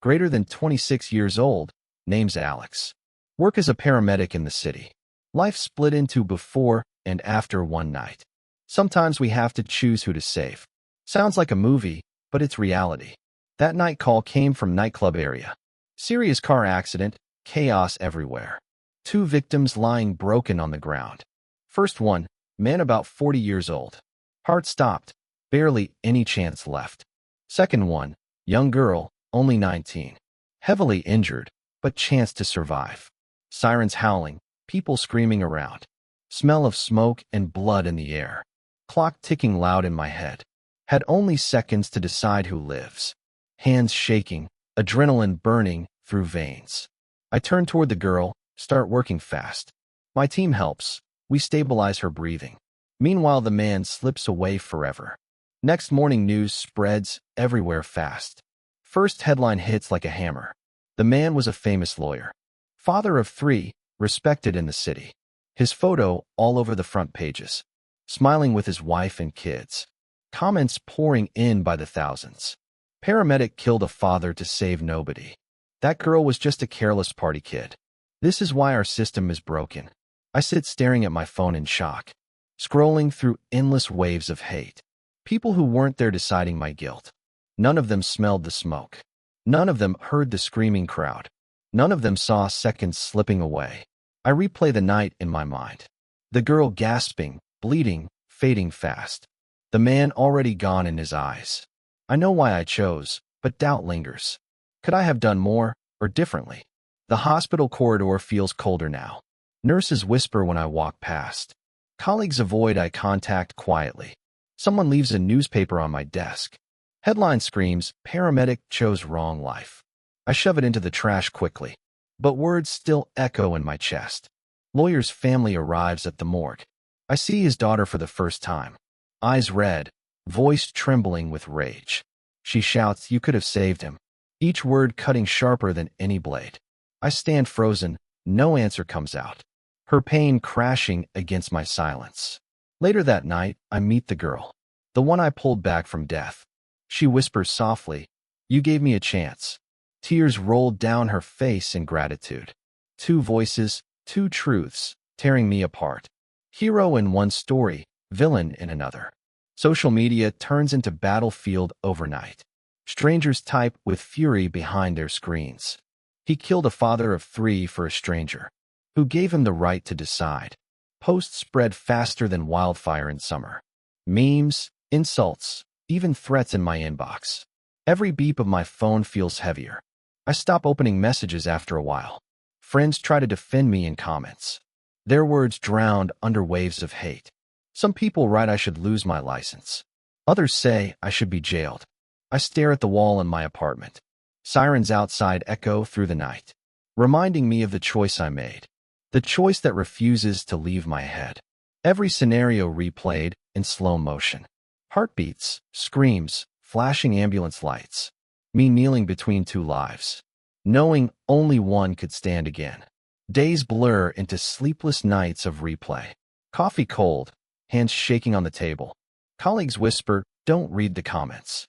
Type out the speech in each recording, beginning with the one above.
greater than 26 years old, name's Alex. Work as a paramedic in the city. Life split into before and after one night. Sometimes we have to choose who to save. Sounds like a movie, but it's reality. That night call came from nightclub area. Serious car accident, chaos everywhere. 2 victims lying broken on the ground. First one, man about 40 years old. Heart stopped, barely any chance left. Second one, young girl, only 19. Heavily injured, but chance to survive. Sirens howling, people screaming around. Smell of smoke and blood in the air. Clock ticking loud in my head. Had only seconds to decide who lives. Hands shaking, adrenaline burning through veins. I turn toward the girl, start working fast. My team helps. We stabilize her breathing. Meanwhile, the man slips away forever. Next morning news spreads everywhere fast. First headline hits like a hammer. The man was a famous lawyer. Father of 3, respected in the city. His photo all over the front pages. Smiling with his wife and kids. Comments pouring in by the thousands. Paramedic killed a father to save nobody. That girl was just a careless party kid. This is why our system is broken. I sit staring at my phone in shock. Scrolling through endless waves of hate. People who weren't there deciding my guilt. None of them smelled the smoke. None of them heard the screaming crowd. None of them saw seconds slipping away. I replay the night in my mind. The girl gasping, bleeding, fading fast. The man already gone in his eyes. I know why I chose, but doubt lingers. Could I have done more, or differently? The hospital corridor feels colder now. Nurses whisper when I walk past. Colleagues avoid eye contact quietly. Someone leaves a newspaper on my desk. Headline screams, "Paramedic chose wrong life." I shove it into the trash quickly. But words still echo in my chest. Lawyer's family arrives at the morgue. I see his daughter for the first time. Eyes red, voice trembling with rage. She shouts, "You could have saved him." Each word cutting sharper than any blade. I stand frozen, no answer comes out. Her pain crashing against my silence. Later that night, I meet the girl. The one I pulled back from death. She whispers softly, "You gave me a chance." Tears rolled down her face in gratitude. 2 voices, 2 truths, tearing me apart. Hero in one story, villain in another. Social media turns into battlefield overnight. Strangers type with fury behind their screens. He killed a father of 3 for a stranger. Who gave him the right to decide? Posts spread faster than wildfire in summer. Memes, insults, even threats in my inbox. Every beep of my phone feels heavier. I stop opening messages after a while. Friends try to defend me in comments. Their words drowned under waves of hate. Some people write I should lose my license. Others say I should be jailed. I stare at the wall in my apartment. Sirens outside echo through the night, reminding me of the choice I made. The choice that refuses to leave my head. Every scenario replayed in slow motion. Heartbeats, screams, flashing ambulance lights. Me kneeling between 2 lives. Knowing only one could stand again. Days blur into sleepless nights of replay. Coffee cold, hands shaking on the table. Colleagues whisper, "Don't read the comments."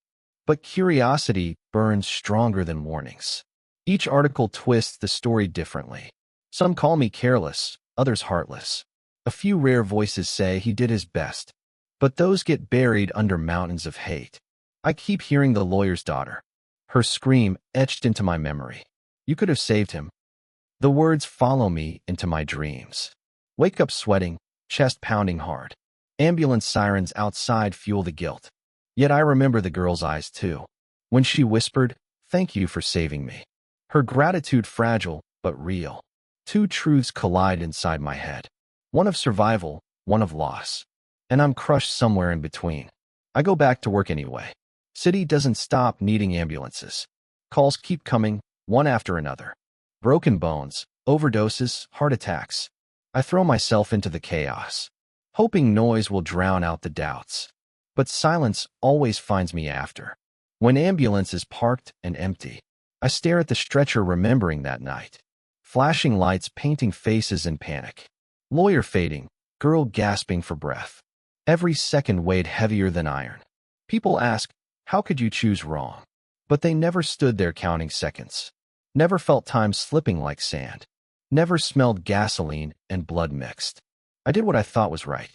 But curiosity burns stronger than warnings. Each article twists the story differently. Some call me careless, others heartless. A few rare voices say he did his best. But those get buried under mountains of hate. I keep hearing the lawyer's daughter. Her scream etched into my memory. "You could have saved him." The words follow me into my dreams. Wake up sweating, chest pounding hard. Ambulance sirens outside fuel the guilt. Yet I remember the girl's eyes too. When she whispered, "Thank you for saving me." Her gratitude fragile, but real. 2 truths collide inside my head. One of survival, one of loss. And I'm crushed somewhere in between. I go back to work anyway. City doesn't stop needing ambulances. Calls keep coming, one after another. Broken bones, overdoses, heart attacks. I throw myself into the chaos, hoping noise will drown out the doubts. But silence always finds me after. When ambulance is parked and empty, I stare at the stretcher remembering that night. Flashing lights painting faces in panic. Lawyer fading, girl gasping for breath. Every second weighed heavier than iron. People ask, how could you choose wrong? But they never stood there counting seconds. Never felt time slipping like sand. Never smelled gasoline and blood mixed. I did what I thought was right.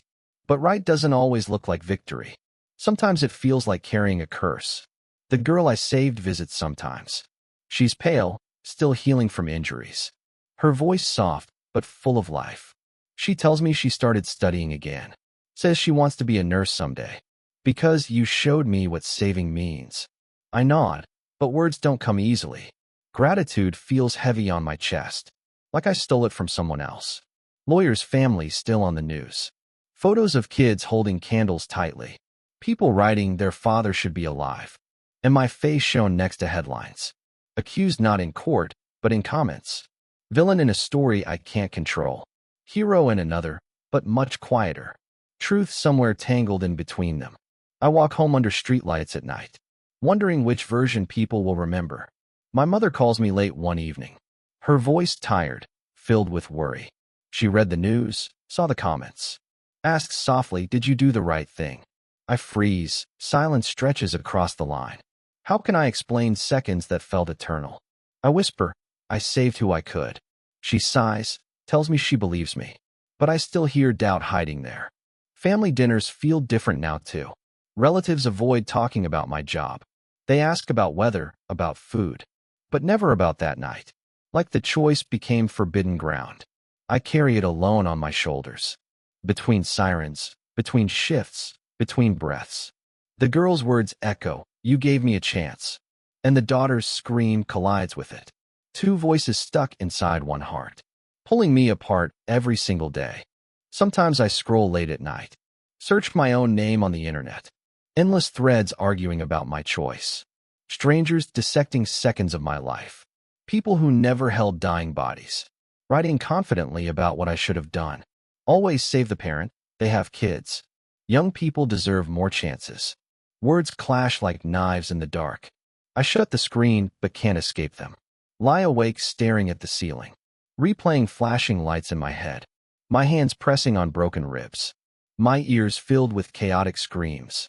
But right doesn't always look like victory. Sometimes it feels like carrying a curse. The girl I saved visits sometimes. She's pale, still healing from injuries. Her voice soft, but full of life. She tells me she started studying again. Says she wants to be a nurse someday. Because you showed me what saving means. I nod, but words don't come easily. Gratitude feels heavy on my chest, like I stole it from someone else. Lawyer's family still on the news. Photos of kids holding candles tightly. People writing their father should be alive. And my face shown next to headlines. Accused not in court, but in comments. Villain in a story I can't control. Hero in another, but much quieter. Truth somewhere tangled in between them. I walk home under streetlights at night, wondering which version people will remember. My mother calls me late one evening. Her voice tired, filled with worry. She read the news, saw the comments. Asks softly, "Did you do the right thing?" I freeze. Silence stretches across the line. How can I explain seconds that felt eternal? I whisper, "I saved who I could." She sighs, tells me she believes me. But I still hear doubt hiding there. Family dinners feel different now too. Relatives avoid talking about my job. They ask about weather, about food. But never about that night. Like the choice became forbidden ground. I carry it alone on my shoulders. Between sirens, between shifts, between breaths. The girl's words echo, "You gave me a chance." And the daughter's scream collides with it. Two voices stuck inside one heart, pulling me apart every single day. Sometimes I scroll late at night, search my own name on the internet. Endless threads arguing about my choice. Strangers dissecting seconds of my life. People who never held dying bodies. Writing confidently about what I should have done. Always save the parent, they have kids. Young people deserve more chances. Words clash like knives in the dark. I shut the screen, but can't escape them. Lie awake staring at the ceiling. Replaying flashing lights in my head. My hands pressing on broken ribs. My ears filled with chaotic screams.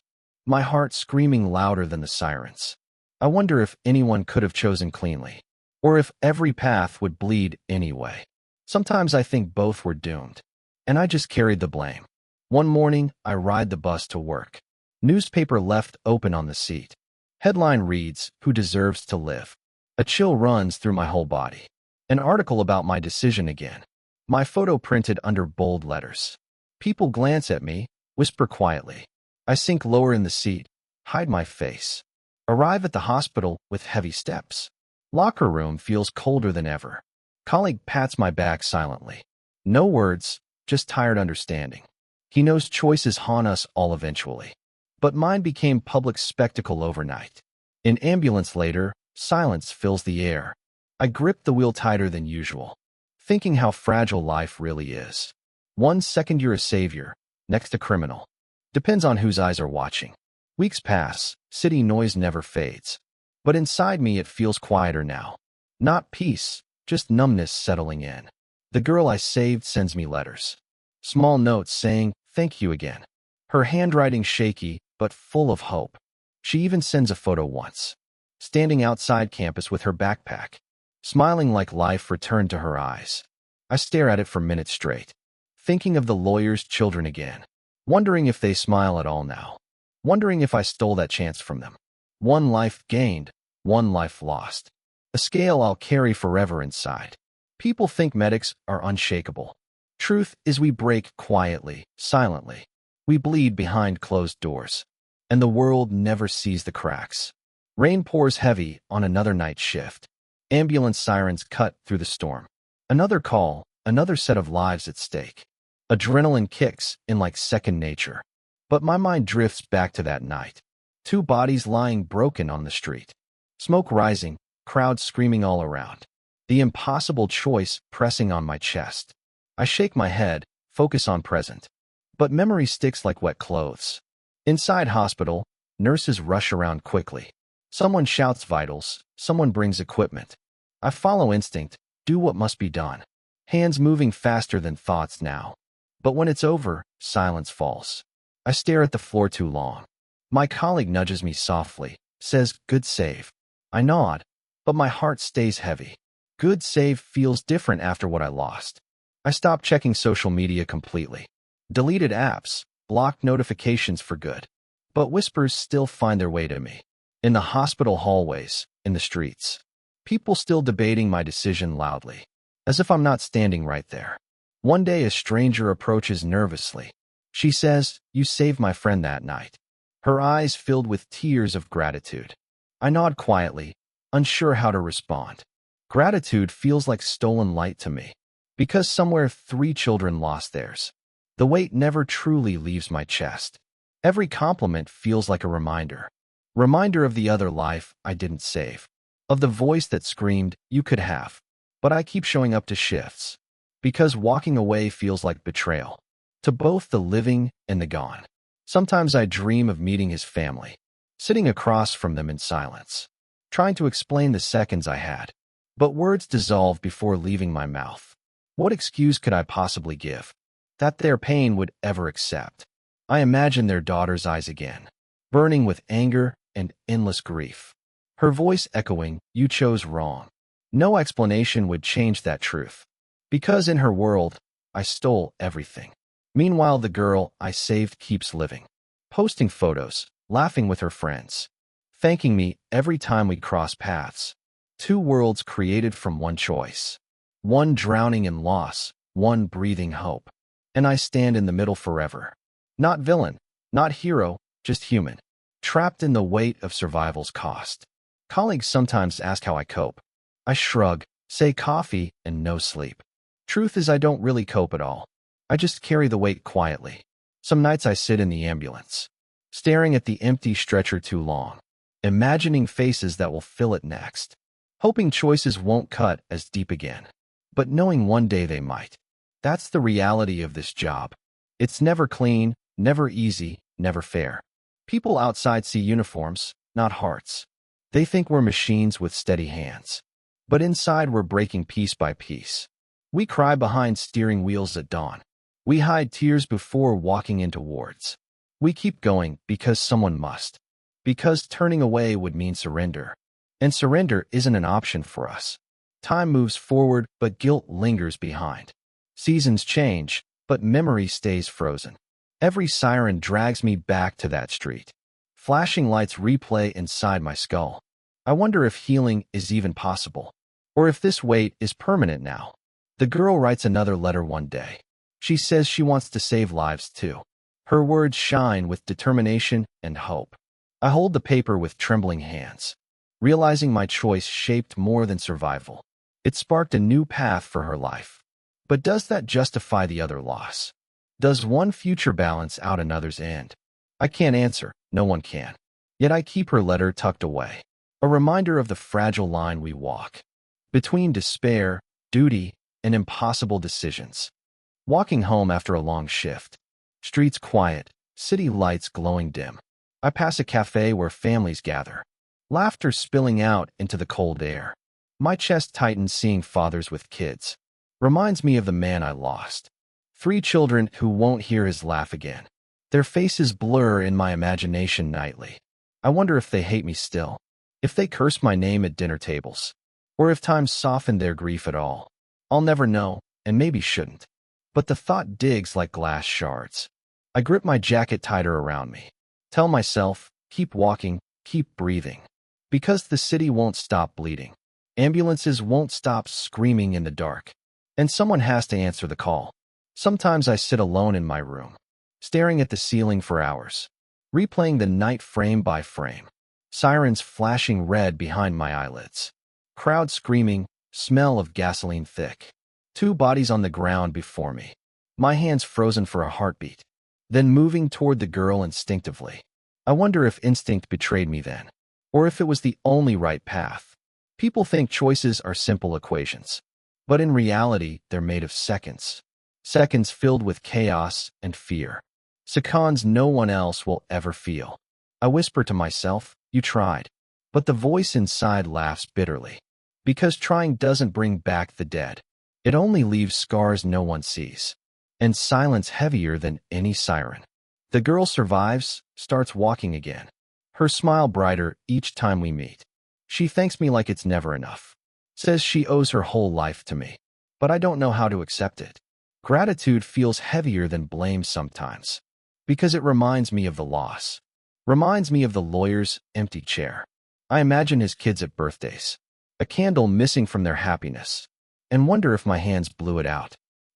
My heart screaming louder than the sirens. I wonder if anyone could have chosen cleanly. Or if every path would bleed anyway. Sometimes I think both were doomed. And I just carried the blame. One morning, I ride the bus to work. Newspaper left open on the seat. Headline reads, "Who deserves to live?" A chill runs through my whole body. An article about my decision again. My photo printed under bold letters. People glance at me, whisper quietly. I sink lower in the seat, hide my face. Arrive at the hospital with heavy steps. Locker room feels colder than ever. Colleague pats my back silently. No words, just tired understanding. He knows choices haunt us all eventually. But mine became public spectacle overnight. In ambulance later, silence fills the air. I grip the wheel tighter than usual, thinking how fragile life really is. 1 second you're a savior, next a criminal. Depends on whose eyes are watching. Weeks pass, city noise never fades. But inside me it feels quieter now. Not peace, just numbness settling in. The girl I saved sends me letters. Small notes saying, "Thank you again." Her handwriting shaky, but full of hope. She even sends a photo once. Standing outside campus with her backpack. Smiling like life returned to her eyes. I stare at it for minutes straight. Thinking of the lawyer's children again. Wondering if they smile at all now. Wondering if I stole that chance from them. One life gained, one life lost. A scale I'll carry forever inside. People think medics are unshakable. Truth is we break quietly, silently. We bleed behind closed doors. And the world never sees the cracks. Rain pours heavy on another night shift. Ambulance sirens cut through the storm. Another call, another set of lives at stake. Adrenaline kicks in like second nature. But my mind drifts back to that night. 2 bodies lying broken on the street. Smoke rising, crowds screaming all around. The impossible choice pressing on my chest. I shake my head, focus on present. But memory sticks like wet clothes. Inside hospital, nurses rush around quickly. Someone shouts vitals, someone brings equipment. I follow instinct, do what must be done. Hands moving faster than thoughts now. But when it's over, silence falls. I stare at the floor too long. My colleague nudges me softly, says, "Good save." I nod, but my heart stays heavy. Good save feels different after what I lost. I stopped checking social media completely. Deleted apps, blocked notifications for good. But whispers still find their way to me. In the hospital hallways, in the streets. People still debating my decision loudly, as if I'm not standing right there. One day a stranger approaches nervously. She says, "You saved my friend that night." Her eyes filled with tears of gratitude. I nod quietly, unsure how to respond. Gratitude feels like stolen light to me, because somewhere 3 children lost theirs. The weight never truly leaves my chest. Every compliment feels like a reminder. Reminder of the other life I didn't save. Of the voice that screamed, "You could have." But I keep showing up to shifts. Because walking away feels like betrayal. To both the living and the gone. Sometimes I dream of meeting his family. Sitting across from them in silence. Trying to explain the seconds I had. But words dissolve before leaving my mouth. What excuse could I possibly give? That their pain would ever accept. I imagine their daughter's eyes again. Burning with anger and endless grief. Her voice echoing, "You chose wrong." No explanation would change that truth. Because in her world, I stole everything. Meanwhile, the girl I saved keeps living. Posting photos, laughing with her friends. Thanking me every time we cross paths. 2 worlds created from one choice. One drowning in loss, one breathing hope. And I stand in the middle forever. Not villain, not hero, just human. Trapped in the weight of survival's cost. Colleagues sometimes ask how I cope. I shrug, say coffee, and no sleep. Truth is I don't really cope at all. I just carry the weight quietly. Some nights I sit in the ambulance, staring at the empty stretcher too long, imagining faces that will fill it next, hoping choices won't cut as deep again, but knowing one day they might. That's the reality of this job. It's never clean, never easy, never fair. People outside see uniforms, not hearts. They think we're machines with steady hands. But inside we're breaking piece by piece. We cry behind steering wheels at dawn. We hide tears before walking into wards. We keep going because someone must. Because turning away would mean surrender. And surrender isn't an option for us. Time moves forward, but guilt lingers behind. Seasons change, but memory stays frozen. Every siren drags me back to that street. Flashing lights replay inside my skull. I wonder if healing is even possible. Or if this weight is permanent now. The girl writes another letter one day. She says she wants to save lives too. Her words shine with determination and hope. I hold the paper with trembling hands, realizing my choice shaped more than survival. It sparked a new path for her life. But does that justify the other loss? Does one future balance out another's end? I can't answer. No one can. Yet I keep her letter tucked away. A reminder of the fragile line we walk. Between despair, duty, and impossible decisions. Walking home after a long shift. Streets quiet, city lights glowing dim. I pass a cafe where families gather. Laughter spilling out into the cold air. My chest tightens seeing fathers with kids. Reminds me of the man I lost. 3 children who won't hear his laugh again. Their faces blur in my imagination nightly. I wonder if they hate me still. If they curse my name at dinner tables. Or if time softened their grief at all. I'll never know, and maybe shouldn't. But the thought digs like glass shards. I grip my jacket tighter around me. Tell myself, keep walking, keep breathing. Because the city won't stop bleeding. Ambulances won't stop screaming in the dark. And someone has to answer the call. Sometimes I sit alone in my room, staring at the ceiling for hours, replaying the night frame by frame. Sirens flashing red behind my eyelids. Crowd screaming, smell of gasoline thick. 2 bodies on the ground before me. My hands frozen for a heartbeat. Then moving toward the girl instinctively. I wonder if instinct betrayed me then. Or if it was the only right path. People think choices are simple equations. But in reality, they're made of seconds. Seconds filled with chaos and fear. Seconds no one else will ever feel. I whisper to myself, you tried. But the voice inside laughs bitterly. Because trying doesn't bring back the dead. It only leaves scars no one sees. And silence heavier than any siren. The girl survives, starts walking again. Her smile brighter each time we meet. She thanks me like it's never enough. Says she owes her whole life to me. But I don't know how to accept it. Gratitude feels heavier than blame sometimes. Because it reminds me of the loss. Reminds me of the lawyer's empty chair. I imagine his kids at birthdays. A candle missing from their happiness. And wonder if my hands blew it out.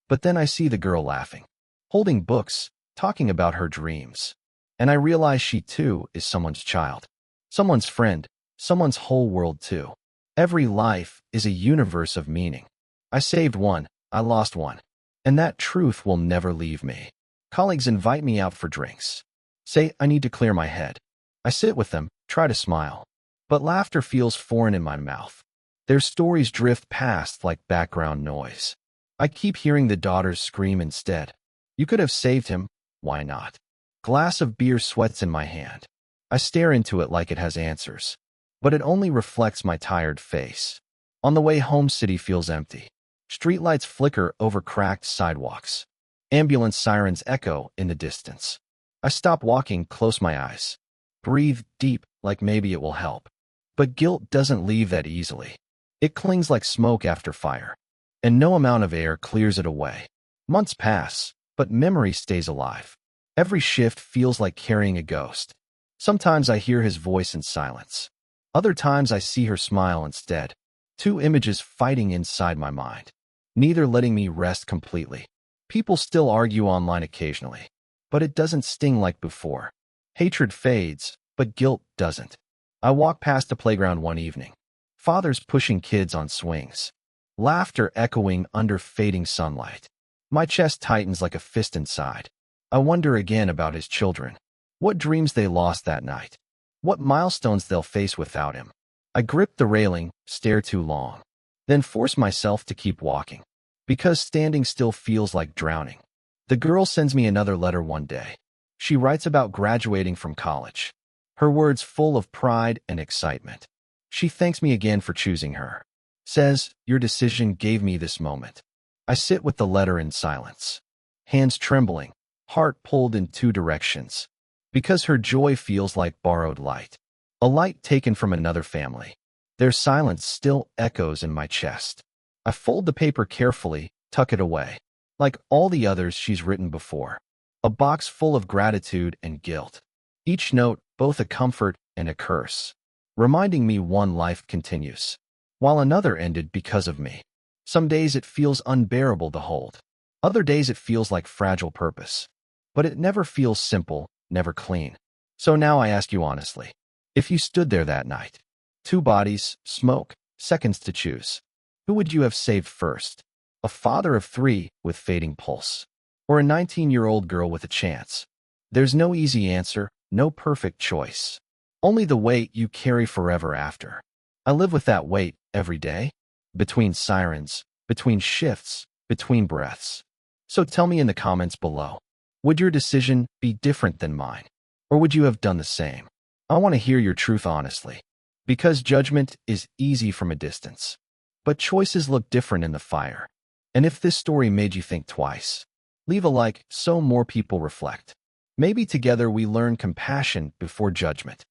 But then I see the girl laughing. Holding books, talking about her dreams. And I realize she too is someone's child. Someone's friend. Someone's whole world too. Every life is a universe of meaning. I saved one, I lost one. And that truth will never leave me. Colleagues invite me out for drinks. Say I need to clear my head. I sit with them, try to smile. But laughter feels foreign in my mouth. Their stories drift past like background noise. I keep hearing the daughters scream instead. You could have saved him, why not? Glass of beer sweats in my hand. I stare into it like it has answers. But it only reflects my tired face. On the way home, city feels empty. Streetlights flicker over cracked sidewalks. Ambulance sirens echo in the distance. I stop walking, close my eyes. Breathe deep, like maybe it will help. But guilt doesn't leave that easily. It clings like smoke after fire. And no amount of air clears it away. Months pass, but memory stays alive. Every shift feels like carrying a ghost. Sometimes I hear his voice in silence. Other times I see her smile instead. Two images fighting inside my mind. Neither letting me rest completely. People still argue online occasionally. But it doesn't sting like before. Hatred fades, but guilt doesn't. I walk past the playground one evening. Fathers pushing kids on swings. Laughter echoing under fading sunlight. My chest tightens like a fist inside. I wonder again about his children. What dreams they lost that night. What milestones they'll face without him. I grip the railing, stare too long. Then force myself to keep walking. Because standing still feels like drowning. The girl sends me another letter one day. She writes about graduating from college. Her words full of pride and excitement. She thanks me again for choosing her. Says, your decision gave me this moment. I sit with the letter in silence. Hands trembling, heart pulled in two directions. Because her joy feels like borrowed light. A light taken from another family. Their silence still echoes in my chest. I fold the paper carefully, tuck it away. Like all the others she's written before. A box full of gratitude and guilt. Each note, both a comfort and a curse. Reminding me one life continues. While another ended because of me. Some days it feels unbearable to hold. Other days it feels like fragile purpose. But it never feels simple, never clean. So now I ask you honestly. If you stood there that night. Two bodies, smoke, seconds to choose. Who would you have saved first? A father of 3 with fading pulse. Or a 19-year-old girl with a chance? There's no easy answer, no perfect choice. Only the weight you carry forever after. I live with that weight every day. Between sirens, between shifts, between breaths. So tell me in the comments below. Would your decision be different than mine? Or would you have done the same? I want to hear your truth honestly. Because judgment is easy from a distance. But choices look different in the fire. And if this story made you think twice, leave a like so more people reflect. Maybe together we learn compassion before judgment.